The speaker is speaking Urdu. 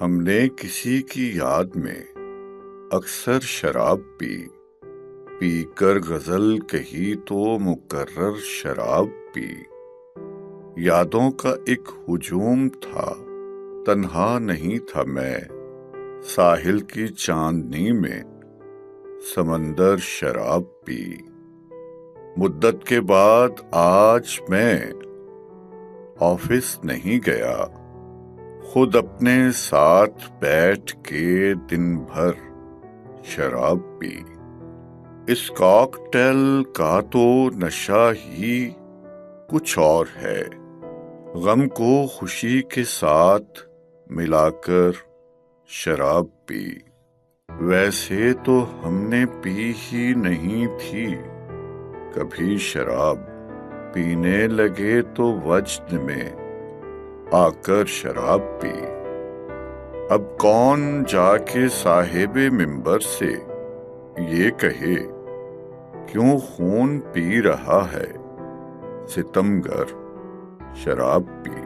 ہم نے کسی کی یاد میں اکثر شراب پی کر غزل کہی تو مکرر شراب پی۔ یادوں کا ایک ہجوم تھا، تنہا نہیں تھا میں، ساحل کی چاندنی میں سمندر شراب پی۔ مدت کے بعد آج میں آفس نہیں گیا، خود اپنے ساتھ بیٹھ کے دن بھر شراب پی۔ اس کاکٹیل کا تو نشہ ہی کچھ اور ہے، غم کو خوشی کے ساتھ ملا کر شراب پی۔ ویسے تو ہم نے پی ہی نہیں تھی کبھی شراب، پینے لگے تو وجد میں آ کر شراب پی۔ اب کون جا کے صاحب منبر سے یہ کہے کیوں خون پی رہا ہے ستمگر شراب پی۔